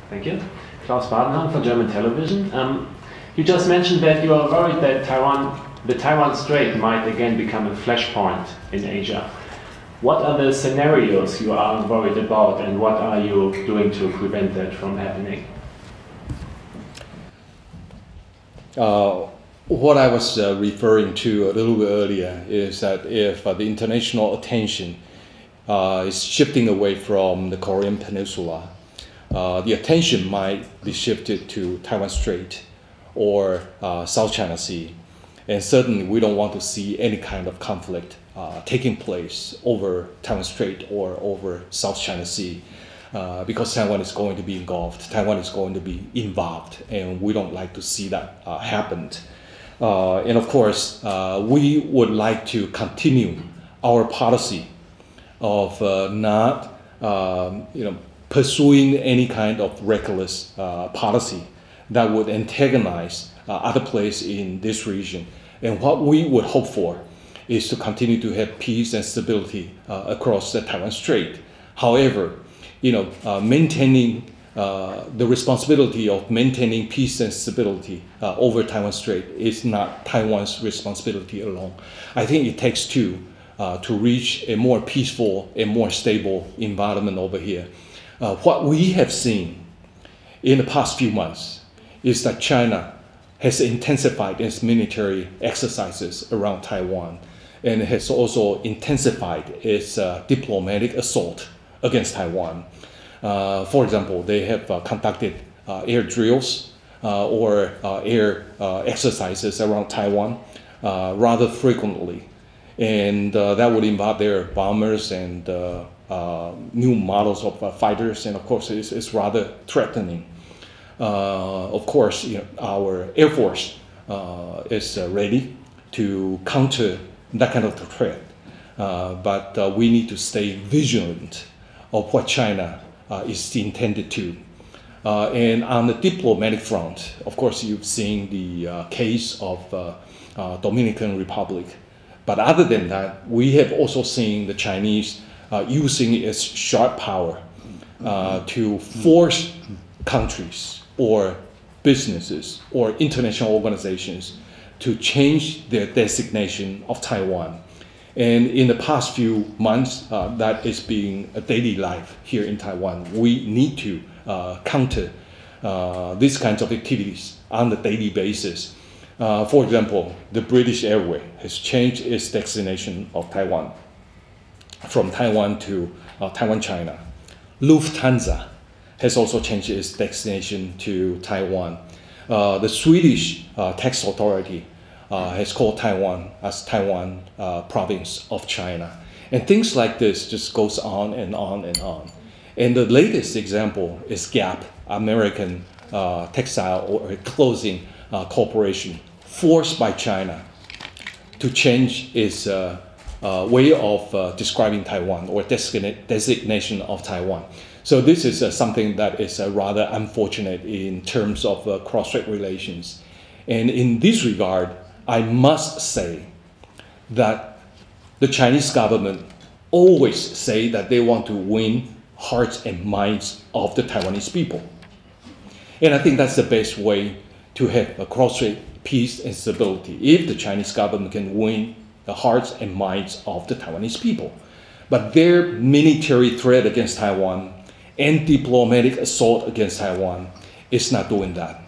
Thank you. Klaus Badenhahn for German television. You just mentioned that you are worried that the Taiwan Strait might again become a flashpoint in Asia. What are the scenarios you are worried about, and what are you doing to prevent that from happening? What I was referring to a little bit earlier is that if the international attention is shifting away from the Korean Peninsula, the attention might be shifted to Taiwan Strait or South China Sea. And certainly we don't want to see any kind of conflict taking place over Taiwan Strait or over South China Sea, because Taiwan is going to be engulfed, Taiwan is going to be involved, and we don't like to see that happen. And of course, we would like to continue our policy of not pursuing any kind of reckless policy that would antagonize other places in this region. And what we would hope for is to continue to have peace and stability across the Taiwan Strait. However, maintaining the responsibility of maintaining peace and stability over Taiwan Strait is not Taiwan's responsibility alone. I think it takes two to reach a more peaceful and more stable environment over here. What we have seen in the past few months is that China has intensified its military exercises around Taiwan, and has also intensified its diplomatic assault against Taiwan. For example, they have conducted air drills or air exercises around Taiwan rather frequently. And that would involve their bombers and new models of fighters, and of course it's rather threatening. Of course, our Air Force is ready to counter that kind of threat, but we need to stay vigilant of what China is intended to. And on the diplomatic front, of course, you've seen the case of Dominican Republic. But other than that, we have also seen the Chinese using its sharp power to force countries or businesses or international organizations to change their designation of Taiwan. And in the past few months, that is being a daily life here in Taiwan. We need to counter these kinds of activities on a daily basis. For example, the British Airways has changed its destination of Taiwan from Taiwan to Taiwan, China. Lufthansa has also changed its destination to Taiwan. The Swedish tax authority has called Taiwan as Taiwan province of China. And things like this just goes on and on and on. And the latest example is GAP, American textile or clothing corporation, forced by China to change its way of describing Taiwan or designation of Taiwan. So this is something that is rather unfortunate in terms of cross-strait relations. And in this regard, I must say that the Chinese government always say that they want to win hearts and minds of the Taiwanese people. And I think that's the best way to have a cross-strait peace and stability, if the Chinese government can win the hearts and minds of the Taiwanese people. But their military threat against Taiwan and diplomatic assault against Taiwan is not doing that.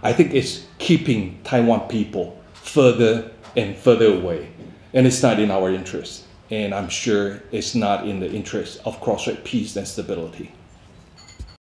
I think it's keeping Taiwan people further and further away, and it's not in our interest. And I'm sure it's not in the interest of cross-strait peace and stability.